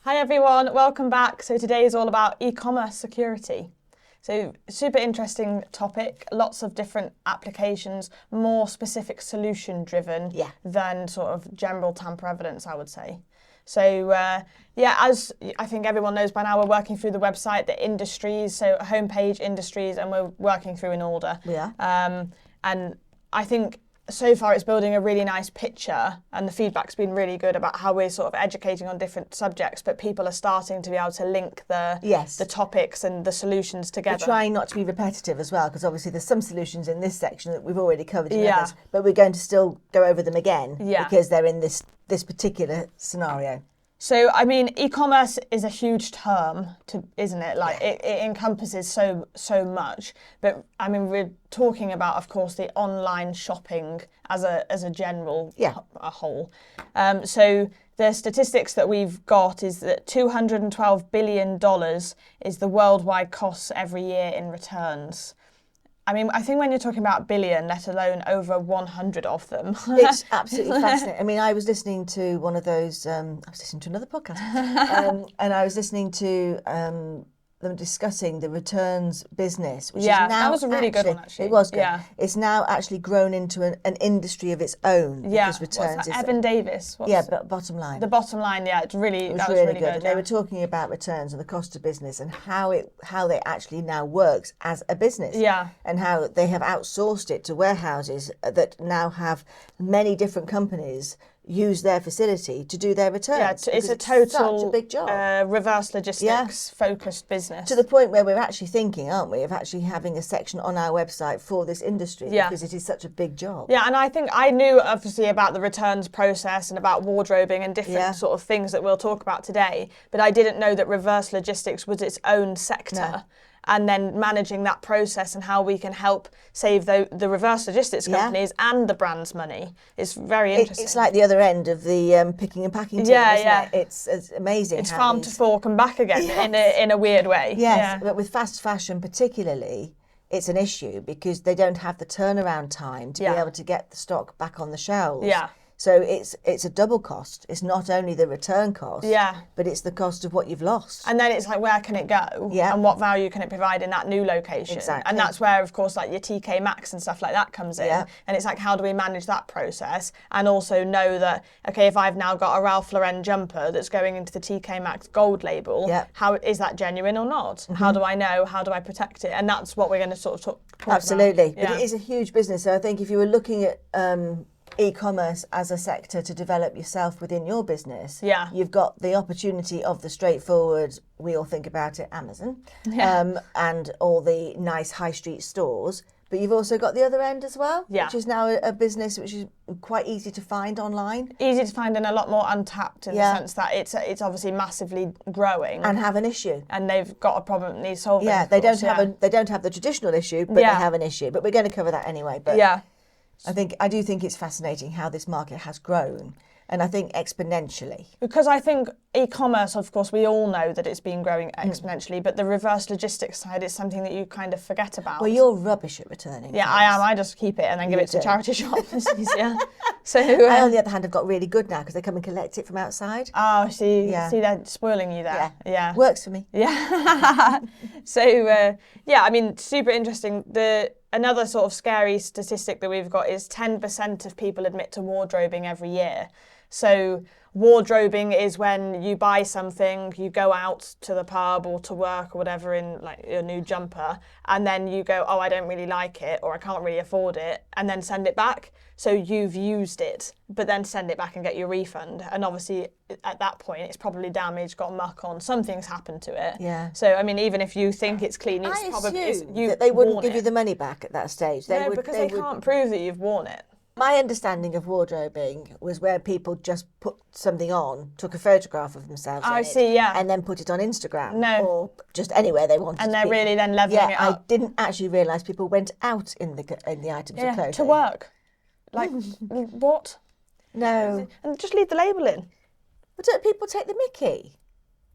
Hi everyone, welcome back. So today is all about e-commerce security. So super interesting topic, lots of different applications, more specific solution driven than sort of general tamper evidence, I would say. So as I think everyone knows by now, we're working through the website, the industries, so homepage industries, and we're working through in order. And I think so far it's building a really nice picture, and the feedback's been really good about how we're sort of educating on different subjects, but people are starting to be able to link the topics and the solutions together. We're trying not to be repetitive as well, because obviously there's some solutions in this section that we've already covered in others, but we're going to still go over them again because they're in this particular scenario. So, I mean, e-commerce is a huge term, isn't it? Like, it encompasses so much. But, I mean, we're talking about, of course, the online shopping as a general a whole. So, the statistics that we've got is that $212 billion is the worldwide costs every year in returns. I mean, I think when you're talking about billion, let alone over 100 of them. It's absolutely fascinating. I mean, I was listening to one of those, I was listening to another podcast, and I was listening to them discussing the returns business, which is now that was a really good one, actually. It was good. Yeah. It's now actually grown into an industry of its own. Because returns is Evan Davis. But bottom line. The bottom line, that was really good. They were talking about returns and the cost of business and how they actually now works as a business. And how they have outsourced it to warehouses that now have many different companies use their facility to do their returns. It's a total such a big job. Reverse logistics focused business. To the point where we're actually thinking, aren't we, of actually having a section on our website for this industry because it is such a big job. Yeah, and I think I knew obviously about the returns process and about wardrobing and different sort of things that we'll talk about today, but I didn't know that reverse logistics was its own sector. No. And then managing that process and how we can help save the reverse logistics companies and the brands money is very interesting. It's like the other end of the picking and packing team, isn't it? It's amazing. It's farm to fork and back again in a weird way. Yes, but with fast fashion particularly, it's an issue because they don't have the turnaround time to be able to get the stock back on the shelves. So it's a double cost. It's not only the return cost, but it's the cost of what you've lost. And then it's like, where can it go? And what value can it provide in that new location? Exactly. And that's where, of course, like your TK Maxx and stuff like that comes in. And it's like, how do we manage that process? And also know that, okay, if I've now got a Ralph Lauren jumper that's going into the TK Maxx gold label, how is that genuine or not? How do I know? How do I protect it? And that's what we're going to sort of talk Absolutely. about. But it is a huge business. So I think if you were looking at e-commerce as a sector to develop yourself within your business, you've got the opportunity of the straightforward, we all think about it, Amazon, and all the nice high street stores, but you've also got the other end as well, which is now a business which is quite easy to find online. Easy to find and a lot more untapped in the sense that it's obviously massively growing. And have an issue. And they've got a problem that needs solving. They don't have the traditional issue, but they have an issue. But we're going to cover that anyway. But I do think it's fascinating how this market has grown, and I think exponentially. Because I think e-commerce, of course, we all know that it's been growing exponentially, but the reverse logistics side is something that you kind of forget about. Well, you're rubbish at returning. Yeah, I am. I just keep it and then give it to charity shops. It's easier. So I, on the other hand, have got really good now because they come and collect it from outside. Oh, see, they're spoiling you there. Yeah. Works for me. Yeah. So, I mean, super interesting. Another sort of scary statistic that we've got is 10% of people admit to wardrobing every year. So wardrobing is when you buy something, you go out to the pub or to work or whatever in like your new jumper, and then you go, oh, I don't really like it, or I can't really afford it, and then send it back. So you've used it, but then send it back and get your refund. And obviously at that point, it's probably damaged, got muck on, something's happened to it. Yeah. So, I mean, even if you think it's clean, it's probably that they wouldn't give you the money back at that stage. Because they can't prove that you've worn it. My understanding of wardrobing was where people just put something on, took a photograph of themselves and then put it on Instagram or just anywhere they wanted. And they're really then levelling it up. I didn't actually realise people went out in the items of clothing. To work. Like, what? No. And just leave the label in. But don't people take the mickey?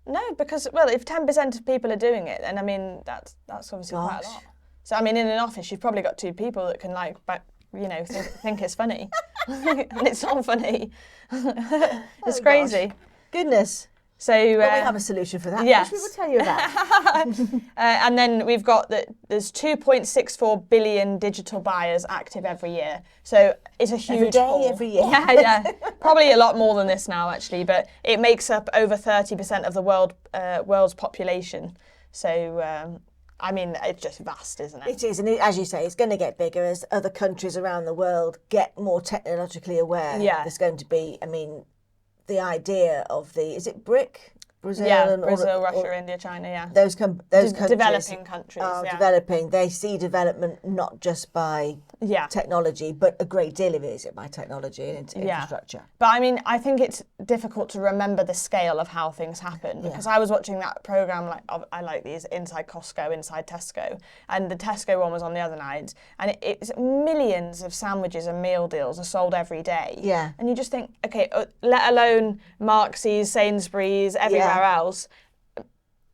No, because, well, if 10% of people are doing it, then, I mean, that's obviously quite a lot. So, I mean, in an office, you've probably got two people that can, like, think it's funny. And it's not funny. It's crazy. Goodness. So we have a solution for that, which we will tell you about. And then we've got that there's 2.64 billion digital buyers active every year. So it's a huge pool. Every year. Yeah. Probably a lot more than this now, actually, but it makes up over 30% of the world's population. So, I mean, it's just vast, isn't it? It is, and as you say, it's going to get bigger as other countries around the world get more technologically aware. Yeah. There's going to be, I mean, the idea of is it BRIC? Brazil, and Brazil, Russia, India, China, yeah. Those countries developing countries are developing. They see development not just by technology, but a great deal of it is by technology and infrastructure. But I mean, I think it's difficult to remember the scale of how things happen because I was watching that programme, I like these, Inside Costco, Inside Tesco, and the Tesco one was on the other night, and it's millions of sandwiches and meal deals are sold every day. Yeah. And you just think, okay, let alone Marks's, Sainsbury's, everywhere else,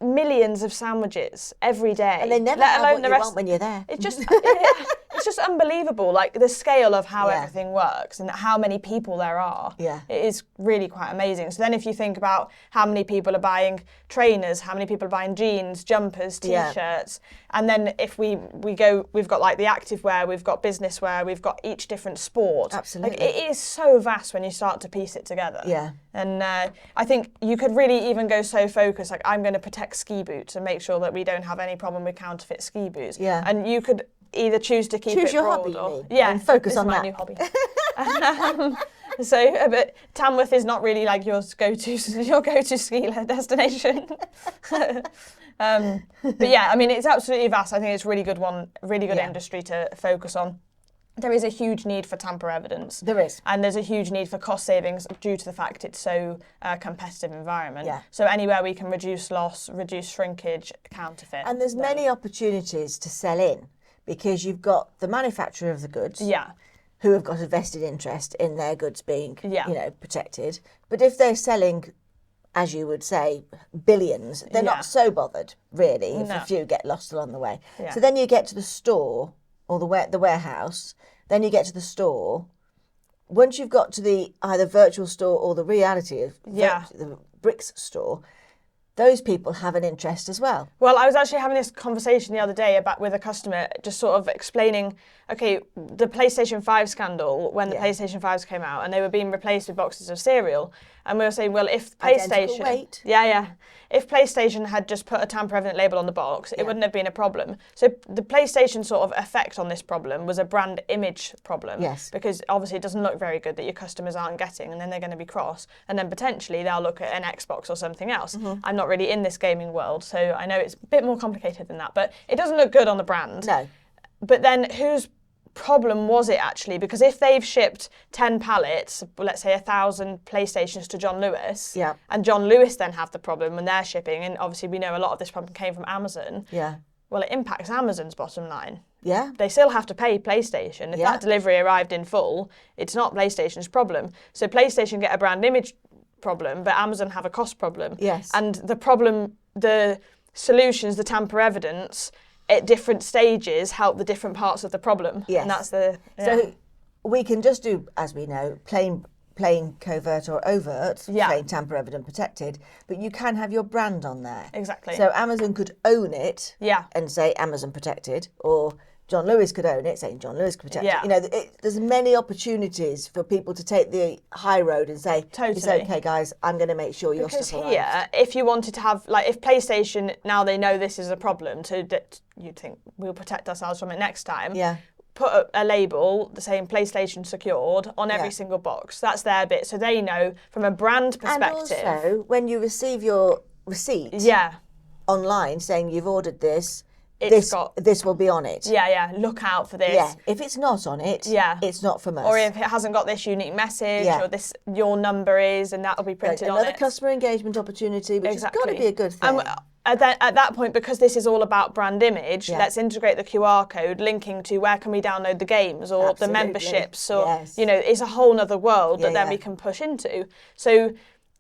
millions of sandwiches every day. And they never have what you want when you're there. It's just it's just unbelievable, like the scale of how everything works and how many people there are. Yeah. It is really quite amazing. So then if you think about how many people are buying trainers, how many people are buying jeans, jumpers, t-shirts, and then if we go, we've got like the active wear, we've got business wear, we've got each different sport. Absolutely. Like, it is so vast when you start to piece it together. Yeah. And I think you could really even go so focused, like I'm going to protect ski boots and make sure that we don't have any problem with counterfeit ski boots. Yeah. And you could either choose to keep choose it your broad hobby, and focus on my that. new hobby. So, but Tamworth is not really like your go-to ski destination. But yeah, I mean, it's absolutely vast. I think it's really good industry to focus on. There is a huge need for tamper-evidence. There is. And there's a huge need for cost savings due to the fact it's so competitive environment. Yeah. So anywhere we can reduce loss, reduce shrinkage, counterfeit. And there's many opportunities to sell in because you've got the manufacturer of the goods who have got a vested interest in their goods being protected. But if they're selling, as you would say, billions, they're not so bothered, really, if a few get lost along the way. Yeah. So then you get to the store or the warehouse, then you get to the store. Once you've got to the either virtual store or the reality of the bricks store, those people have an interest as well. Well, I was actually having this conversation the other day with a customer, just sort of explaining, okay, the PlayStation 5 scandal, when the PlayStation 5s came out and they were being replaced with boxes of cereal. And we were saying, well, if PlayStation... If PlayStation had just put a tamper-evident label on the box, it wouldn't have been a problem. So the PlayStation sort of effect on this problem was a brand image problem. Yes. Because obviously it doesn't look very good that your customers aren't getting, and then they're going to be cross. And then potentially they'll look at an Xbox or something else. Mm-hmm. I'm not really in this gaming world, so I know it's a bit more complicated than that. But it doesn't look good on the brand. No. But then whose problem was it actually? Because if they've shipped 10 pallets, let's say 1,000 PlayStations to John Lewis, and John Lewis then have the problem when they're shipping, and obviously we know a lot of this problem came from Amazon, well, it impacts Amazon's bottom line. Yeah. They still have to pay PlayStation. If that delivery arrived in full, it's not PlayStation's problem. So PlayStation get a brand image problem, but Amazon have a cost problem. Yes. And the problem, the solutions, the tamper-evidence, at different stages help the different parts of the problem. Yes. And that's the... So we can just do, as we know, plain covert or overt, plain tamper-evident protected, but you can have your brand on there. Exactly. So Amazon could own it and say Amazon protected, or John Lewis could own it, saying John Lewis protected. Yeah. You know, there's many opportunities for people to take the high road and say, it's okay, guys, I'm going to make sure your stuff arrives. Because here, if you wanted to have, like, if PlayStation, now they know this is a problem, you'd think we'll protect ourselves from it next time. Yeah. Put a label, the same PlayStation secured, on every single box. That's their bit, so they know from a brand perspective. And also, when you receive your receipt online saying you've ordered this, this will be on it. Yeah, look out for this. Yeah, if it's not on it, it's not from us. Or if it hasn't got this unique message, or this your number is, and that'll be printed on it. Another customer engagement opportunity, which has got to be a good thing. At that point, because this is all about brand image, let's integrate the QR code linking to where can we download the games or the memberships, or it's a whole other world that then we can push into. So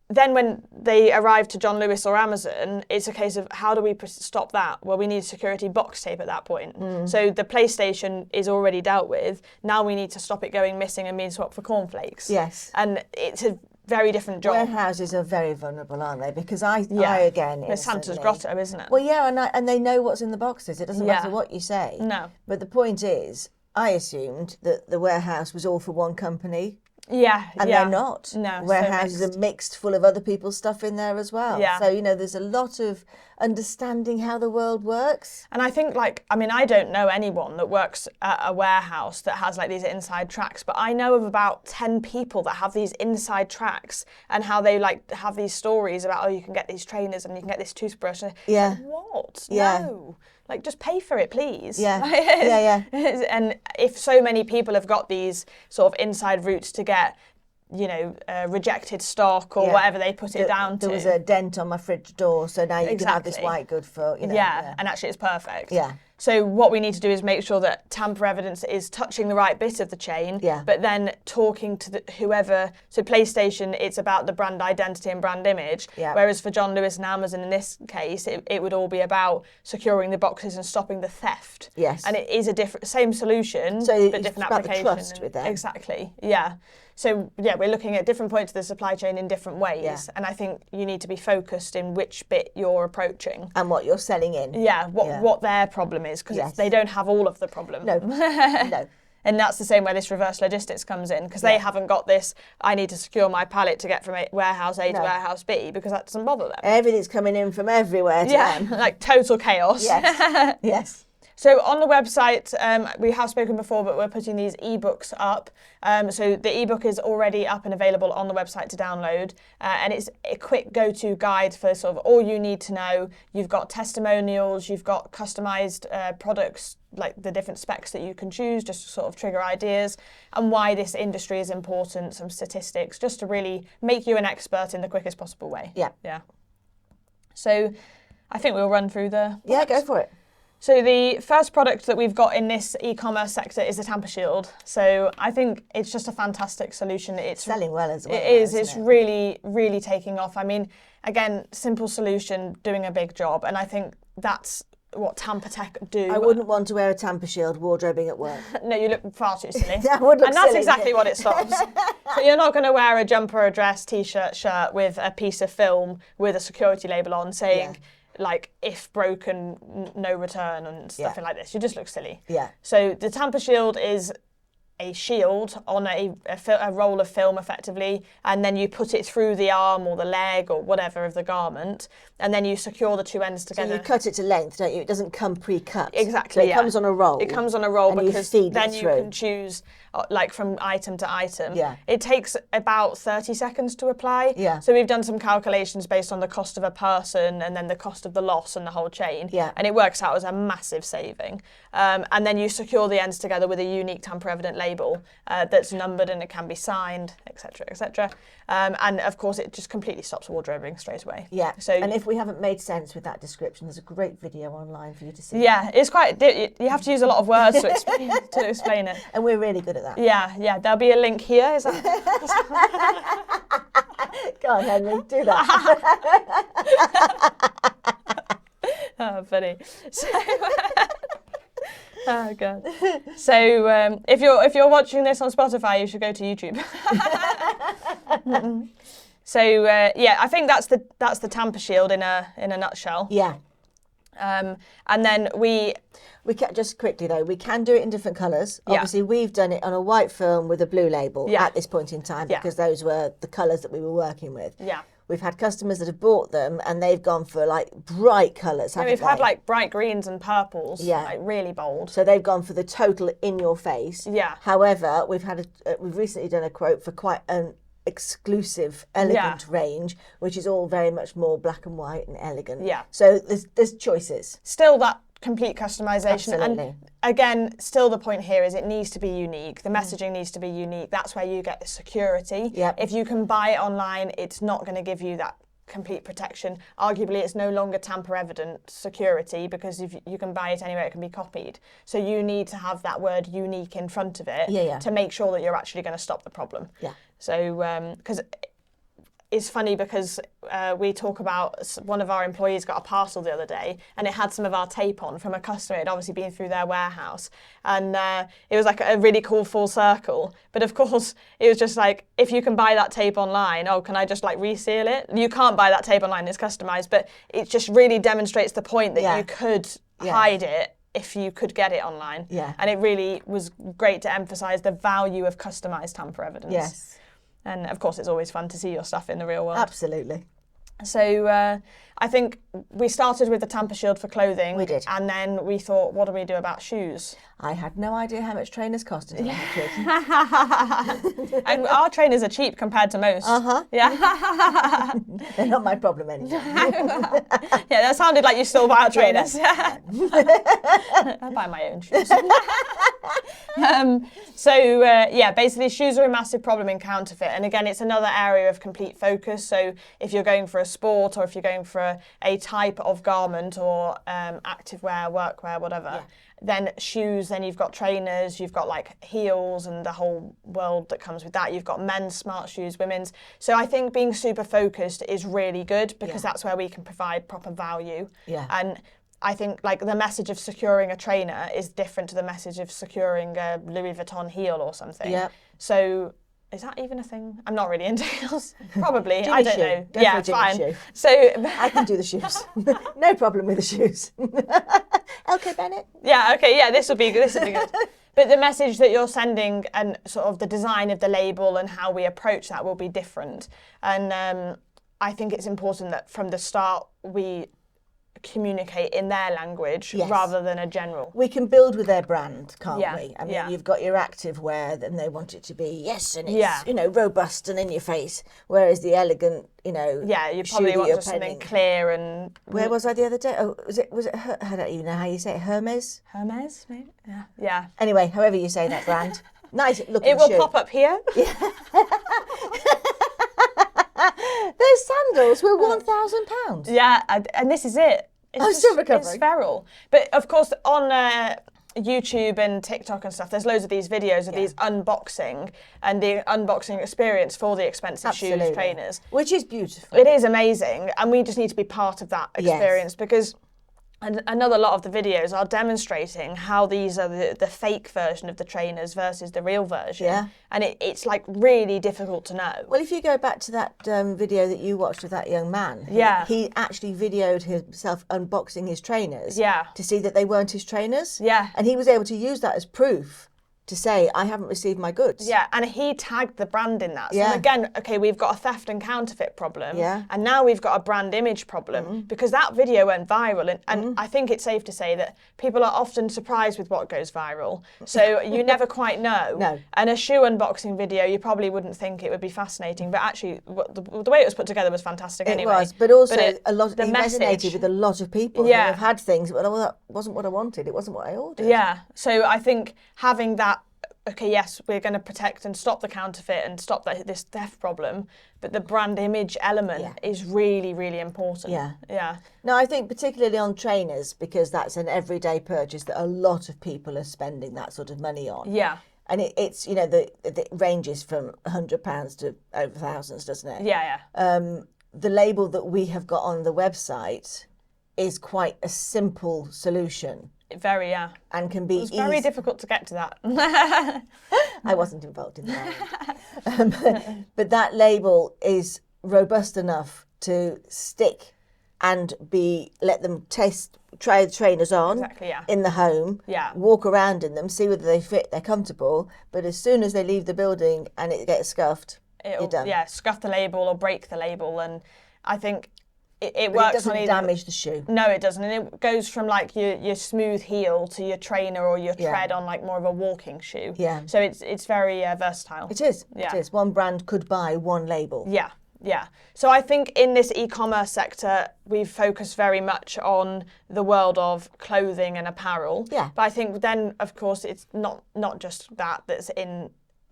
then when they arrive to John Lewis or Amazon, it's a case of how do we stop that? Well, we need security box tape at that point. So the PlayStation is already dealt with. Now we need to stop it going missing and being swapped for cornflakes. Yes. And it's a very different job. Warehouses are very vulnerable, aren't they? Because I again, it's Santa's grotto, isn't it? Well, yeah, and they know what's in the boxes. It doesn't matter what you say. No. But the point is, I assumed that the warehouse was all for one company. Yeah, and they're not. No, warehouses are mixed full of other people's stuff in there as well. Yeah. So, there's a lot of understanding how the world works. And I think, I don't know anyone that works at a warehouse that has these inside tracks, but I know of about 10 people that have these inside tracks and how they have these stories about, you can get these trainers and you can get this toothbrush. Yeah. What? Yeah. No. Just pay for it, please. Yeah. Yeah. And if so many people have got these sort of inside routes to get, rejected stock or whatever they put it down to. There was a dent on my fridge door, so now you can have this white good for, Yeah, and actually it's perfect. Yeah. So what we need to do is make sure that tamper evidence is touching the right bit of the chain, but then talking to whoever. So PlayStation, it's about the brand identity and brand image, whereas for John Lewis and Amazon in this case, it would all be about securing the boxes and stopping the theft. Yes. And it is a same solution, but different application. The trust with them. Exactly, yeah. So, we're looking at different points of the supply chain in different ways. And I think you need to be focused in which bit you're approaching. And what you're selling in. Yeah, what their problem is, because they don't have all of the problem. No, no. And that's the same where this reverse logistics comes in, because they haven't got this, I need to secure my pallet to get from warehouse A to warehouse B, because that doesn't bother them. Everything's coming in from everywhere to them. Total chaos. Yes, yes. So on the website, we have spoken before, but we're putting these ebooks up. So the ebook is already up and available on the website to download. And it's a quick go-to guide for sort of all you need to know. You've got testimonials, you've got customized products, like the different specs that you can choose, just to sort of trigger ideas, and why this industry is important, some statistics, just to really make you an expert in the quickest possible way. Yeah. Yeah. So I think we'll run through the products. Yeah, go for it. So the first product that we've got in this e-commerce sector is the Tamper Shield. So I think it's just a fantastic solution. It's selling well as well. It is. It's really, really taking off. I mean, again, simple solution, doing a big job. And I think that's what Tamper Tech do. I wouldn't want to wear a Tamper Shield wardrobing at work. No, you look far too silly. That would look and that's silly. Exactly what it stops. So you're not going to wear a jumper, a dress, t-shirt, shirt with a piece of film with a security label on saying, if broken, no return and stuff like this. You just look silly. Yeah. So the Tamper Shield is a shield on a roll of film effectively, and then you put it through the arm or the leg or whatever of the garment, and then you secure the two ends together. So you cut it to length, don't you? It doesn't come pre-cut. Exactly. So it comes on a roll. It comes on a roll and because then you can choose from item to item. Yeah. It takes about 30 seconds to apply. Yeah. So we've done some calculations based on the cost of a person and then the cost of the loss and the whole chain. Yeah. And it works out as a massive saving. And then you secure the ends together with a unique tamper-evident label that's numbered and it can be signed, etc., etc. And of course, it just completely stops wardrobing straight away. Yeah. So and if we haven't made sense with that description, there's a great video online for you to see. Yeah, it's quite. You have to use a lot of words to explain it. And we're really good at that. Yeah. There'll be a link here. Is that? Go on, Henry, do that. Oh, funny. So, oh god. So if you're watching this on Spotify, you should go to YouTube. So I think that's the Tamper Shield in a nutshell. Yeah. And then we can, just quickly though, we can do it in different colours. Obviously, we've done it on a white film with a blue label at this point in time because those were the colours that we were working with. Yeah. We've had customers that have bought them and they've gone for bright colours, haven't we've had bright greens and purples, really bold. So they've gone for the total in your face. Yeah. However, we've recently done a quote for quite an exclusive, elegant range, which is all very much more black and white and elegant. Yeah. So there's choices. Still that complete customization. Absolutely. And again, still the point here is it needs to be unique. The messaging needs to be unique. That's where you get the security. Yep. If you can buy it online, it's not going to give you that complete protection. Arguably, it's no longer tamper-evident security because if you can buy it anywhere, it can be copied. So you need to have that word unique in front of it to make sure that you're actually going to stop the problem. Yeah. So, because is funny because we talk about one of our employees got a parcel the other day and it had some of our tape on from a customer. It had obviously been through their warehouse, and it was like a really cool full circle. But of course, it was just like, if you can buy that tape online, oh, can I just like reseal it? You can't buy that tape online, it's customized, but it just really demonstrates the point that you could hide it if you could get it online. Yeah. And it really was great to emphasize the value of customized tamper evidence. Yes. And of course, it's always fun to see your stuff in the real world. Absolutely. So I think we started with the tamper shield for clothing. We did. And then we thought, what do we do about shoes? I had no idea how much trainers cost until I had kids. And our trainers are cheap compared to most. Yeah. They're not my problem anymore. Yeah, that sounded like you still buy our trainers. I buy my own shoes. Basically shoes are a massive problem in counterfeit. And again, it's another area of complete focus. So if you're going for a sport, or if you're going for a type of garment, or activewear, workwear, whatever, then shoes, then you've got trainers, you've got like heels and the whole world that comes with that. You've got men's smart shoes, women's. So I think being super focused is really good, because that's where we can provide proper value. Yeah. And I think like the message of securing a trainer is different to the message of securing a Louis Vuitton heel or something. Yeah. So is that even a thing? I'm not really into heels. Probably. Jimmy I don't shoe. know. Go Yeah, for a Jimmy fine. shoe. So I can do the shoes. No problem with the shoes. LK Bennett. Yeah, okay, yeah, this will be good. But the message that you're sending and sort of the design of the label and how we approach that will be different. And I think it's important that from the start we communicate in their language rather than a general. We can build with their brand, can't we? I mean, yeah. you've got your active wear, and they want it to be, and it's, robust and in your face, whereas the elegant, Yeah, you probably want just something clear and... Where was I the other day? Oh, was it I don't even know how you say it, Hermes? Hermes, maybe? Yeah. Anyway, however you say that brand. Nice looking It will shoe. pop up here. Those sandals were £1,000. Yeah, and this is it. It's still recovering. It's feral. But of course, on YouTube and TikTok and stuff, there's loads of these videos of these unboxing and the unboxing experience for the expensive shoes trainers. Which is beautiful. It is amazing, and we just need to be part of that experience because another lot of the videos are demonstrating how these are the fake version of the trainers versus the real version. Yeah. And it's like really difficult to know. Well, if you go back to that video that you watched of that young man, he actually videoed himself unboxing his trainers to see that they weren't his trainers. Yeah. And he was able to use that as proof to say, I haven't received my goods. Yeah, and he tagged the brand in that. So again, okay, we've got a theft and counterfeit problem, and now we've got a brand image problem because that video went viral. And I think it's safe to say that people are often surprised with what goes viral. So you never quite know. No. And a shoe unboxing video, you probably wouldn't think it would be fascinating, but actually the way it was put together was fantastic anyway. It was, but also it message resonated with a lot of people who have had things, well, that wasn't what I wanted, it wasn't what I ordered. Yeah, so I think having that, okay, yes, we're going to protect and stop the counterfeit and stop this theft problem, but the brand image element is really, really important. Yeah. No, I think particularly on trainers, because that's an everyday purchase that a lot of people are spending that sort of money on. Yeah. And it's, it ranges from £100 to over thousands, doesn't it? Yeah. The label that we have got on the website is quite a simple solution. Very, and can be very difficult to get to that. I wasn't involved in that. But that label is robust enough to stick and let them try the trainers on in the home, walk around in them, see whether they fit, they're comfortable. But as soon as they leave the building and it gets scuffed, you're done. Yeah, scuff the label or break the label. And I think it works. It doesn't on damage the shoe. No, it doesn't. And it goes from like your smooth heel to your trainer or your tread on like more of a walking shoe. Yeah. So it's very versatile. It is. Yeah. It is. One brand could buy one label. Yeah. Yeah. So I think in this e-commerce sector, we've focused very much on the world of clothing and apparel. Yeah. But I think then, of course, it's not just that's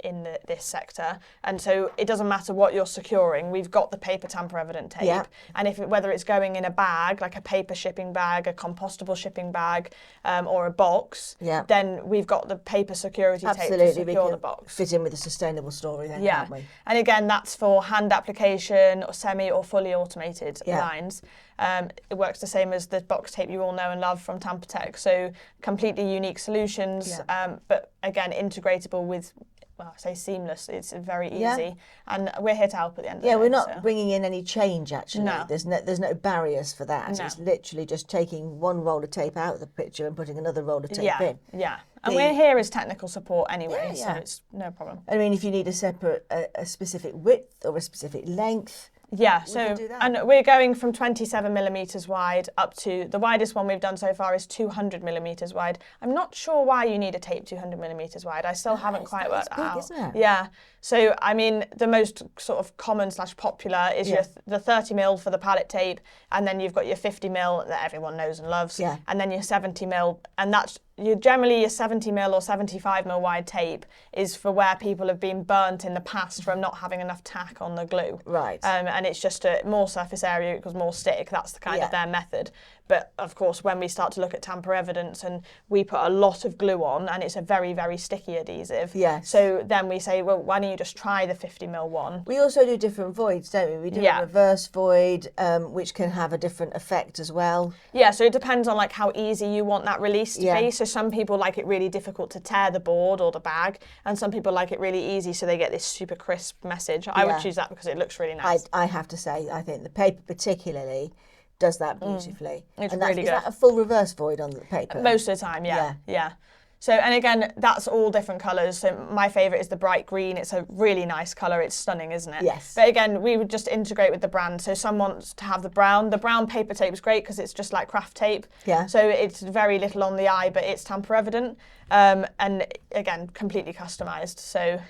in this sector. And so it doesn't matter what you're securing, we've got the paper tamper-evident tape. Yeah. And whether it's going in a bag, like a paper shipping bag, a compostable shipping bag, or a box, then we've got the paper security tape to secure the box. Fit in with a sustainable story then, can't we? And again, that's for hand application or semi or fully automated lines. It works the same as the box tape you all know and love from Tampertech. So completely unique solutions, but again, integratable with, well, I say seamless. It's very easy, and we're here to help at the end of the day. Yeah, we're not bringing in any change actually. No. There's no barriers for that. No. It's literally just taking one roll of tape out of the picture and putting another roll of tape in. Yeah, and we're here as technical support anyway, so it's no problem. I mean, if you need a separate, a specific width or a specific length. Yeah, so and we're going from 27 millimeters wide up to the widest one we've done so far is 200 millimeters wide. I'm not sure why you need a tape 200 millimeters wide. I still haven't quite worked that out. Isn't it? Yeah. So I mean, the most sort of common / popular is the 30 mil for the pallet tape, and then you've got your 50 mil that everyone knows and loves, and then your 70 mil, and that's generally your 70 mil or 75 mil wide tape is for where people have been burnt in the past from not having enough tack on the glue. Right. And it's just a more surface area because more stick. That's the kind of their method. But of course, when we start to look at tamper evidence and we put a lot of glue on, and it's a very, very sticky adhesive. Yes. So then we say, well, why don't you just try the 50 mil one? We also do different voids, don't we? We do a reverse void, which can have a different effect as well. Yeah, so it depends on like how easy you want that release to be. So some people like it really difficult to tear the board or the bag, and some people like it really easy, so they get this super crisp message. I would choose that because it looks really nice. I have to say, I think the paper particularly does that beautifully. It's really good. Is that a full reverse void on the paper? Most of the time, yeah. So, and again, that's all different colours. So my favourite is the bright green. It's a really nice colour. It's stunning, isn't it? Yes. But again, we would just integrate with the brand. So some wants to have the brown. The brown paper tape is great because it's just like craft tape. Yeah. So it's very little on the eye, but it's tamper evident. And again, completely customised. So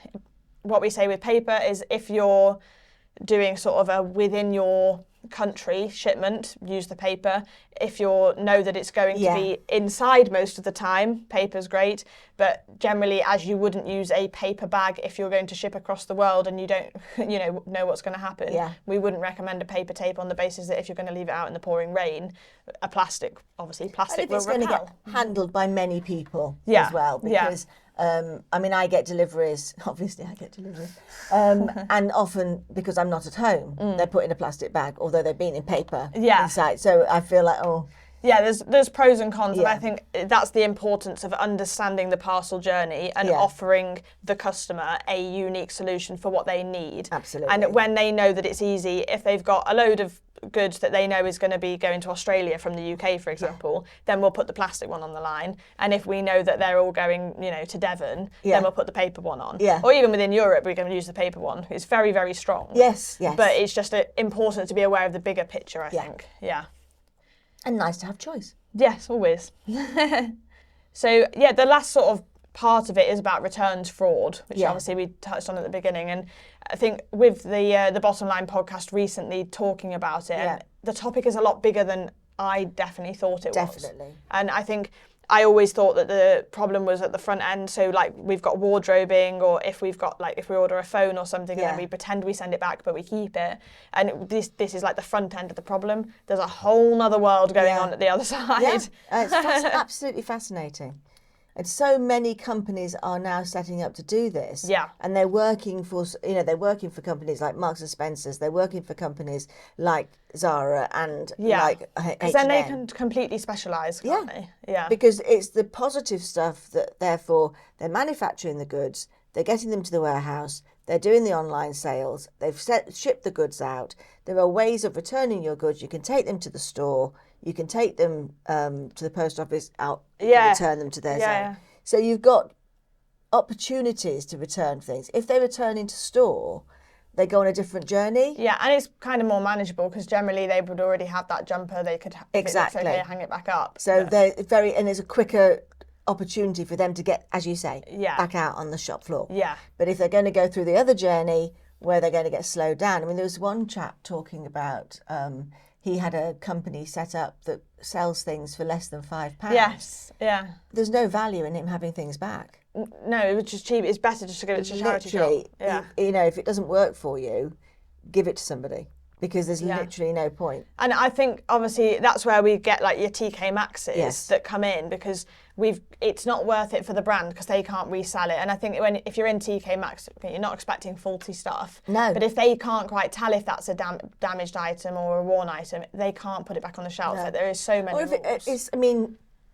what we say with paper is if you're doing sort of a within your country shipment, use the paper. If you know that it's going to be inside most of the time, paper's great. But generally, as you wouldn't use a paper bag if you're going to ship across the world and you don't, know what's going to happen. Yeah. We wouldn't recommend a paper tape on the basis that if you're going to leave it out in the pouring rain, a plastic will repel. And if it's going to get handled by many people as well, because I mean, I get deliveries, obviously I get deliveries, and often because I'm not at home, they're put in a plastic bag, although they've been in paper inside. So I feel like, yeah, there's pros and cons, and I think that's the importance of understanding the parcel journey and offering the customer a unique solution for what they need. Absolutely. And when they know that it's easy, if they've got a load of goods that they know is going to be going to Australia from the UK, for example, then we'll put the plastic one on the line. And if we know that they're all going, to Devon, then we'll put the paper one on. Yeah. Or even within Europe, we can use the paper one. It's very, very strong. Yes. But it's just important to be aware of the bigger picture, I think. Yeah. And nice to have choice. Yes, always. So, the last sort of part of it is about returns fraud, which obviously we touched on at the beginning. And I think with the Bottom Line podcast recently talking about it, and the topic is a lot bigger than I definitely thought it was. Definitely. And I think I always thought that the problem was at the front end. So like we've got wardrobing, or if we order a phone or something and then we pretend we send it back but we keep it. And this is like the front end of the problem. There's a whole other world going on at the other side. Yeah, it's absolutely fascinating. And so many companies are now setting up to do this. Yeah. And they're working for, companies like Marks and Spencer's. They're working for companies like Zara and like H&M. Because then they can completely specialise, can't they? Yeah. Because it's the positive stuff that, therefore, they're manufacturing the goods, they're getting them to the warehouse, they're doing the online sales, they've shipped the goods out. There are ways of returning your goods. You can take them to the store. You can take them to the post office return them to their zone. So you've got opportunities to return things. If they return into store, they go on a different journey. Yeah, and it's kind of more manageable because generally they would already have that jumper. They could hang it back up. So and there's a quicker opportunity for them to get, as you say, back out on the shop floor. Yeah. But if they're going to go through the other journey where they're going to get slowed down, I mean, there was one chap talking about he had a company set up that sells things for less than £5. Yes, yeah. There's no value in him having things back. No, it's just cheap. It's better just to give it to a charity shop. Yeah. You know, if it doesn't work for you, give it to somebody, because there's literally no point. And I think obviously that's where we get like your TK Maxxes that come in, because it's not worth it for the brand because they can't resell it. And I think if you're in TK Maxx, you're not expecting faulty stuff. No. But if they can't quite tell if that's a damaged item or a worn item, they can't put it back on the shelf. No. Like, there is so many rules.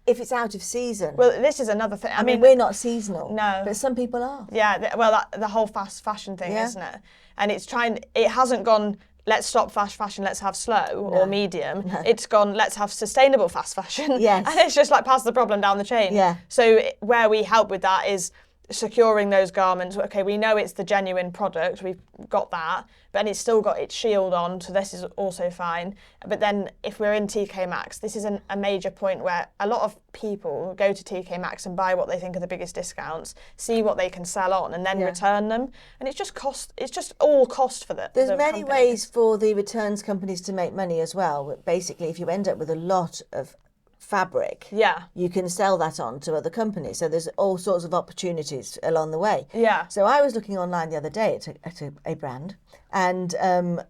If it's out of season. Well, this is another thing. I mean, we're not seasonal. No. But some people are. Yeah, well, the whole fast fashion thing, isn't it? And it hasn't gone, let's stop fast fashion, let's have slow or medium. No. It's gone, let's have sustainable fast fashion. Yes. And it's just like pass the problem down the chain. Yeah. So where we help with that is securing those garments. Okay, we know it's the genuine product, we've got that, but it's still got its shield on, so this is also fine. But then if we're in TK Maxx, this is a major point where a lot of people go to TK Maxx and buy what they think are the biggest discounts, see what they can sell on, and then return them. And it's just all cost for the There's many company. ways for the returns companies to make money as well. Basically, if you end up with a lot of fabric, you can sell that on to other companies. So there's all sorts of opportunities along the way. Yeah. So I was looking online the other day at a brand, and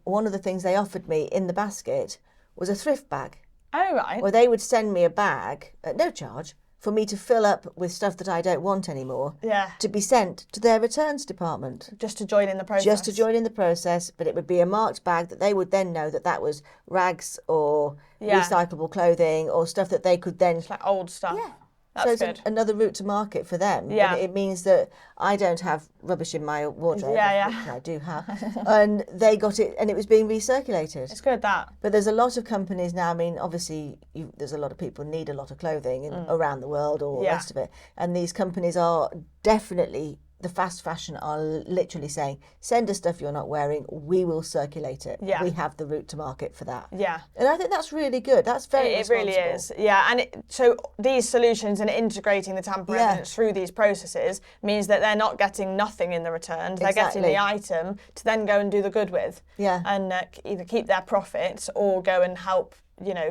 one of the things they offered me in the basket was a thrift bag. Oh, right. Where they would send me a bag at no charge for me to fill up with stuff that I don't want anymore, to be sent to their returns department. Just to join in the process. Just to join in the process, but it would be a marked bag that they would then know that was rags or recyclable clothing or stuff that they could then... It's like old stuff. Yeah. That's so good. It's another route to market for them. Yeah. It means that I don't have rubbish in my wardrobe, which I do have, and they got it, and it was being recirculated. It's good, that. But there's a lot of companies now. I mean, obviously, there's a lot of people need a lot of clothing around the world, or the rest of it, and these companies are definitely. The fast fashion are literally saying, send us stuff you're not wearing, we will circulate it. Yeah. We have the route to market for that. Yeah. And I think that's really good. That's very responsible. It really is. Yeah. And so these solutions and integrating the tamper-evidence through these processes means that they're not getting nothing in the returns. They're getting the item to then go and do the good with. Yeah. And either keep their profits or go and help,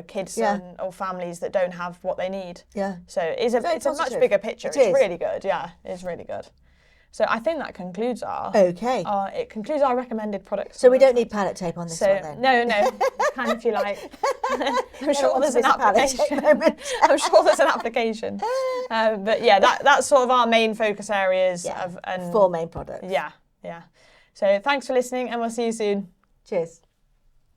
kids or families that don't have what they need. Yeah. So it's a much bigger picture. It's really good. Yeah, it's really good. So I think that concludes our recommended products. So we don't need palette tape on this one then? No, kind of if you like. I'm sure there's an application. I'm sure there's an application. But yeah, that's sort of our main focus areas. And 4 main products. Yeah. So thanks for listening, and we'll see you soon. Cheers.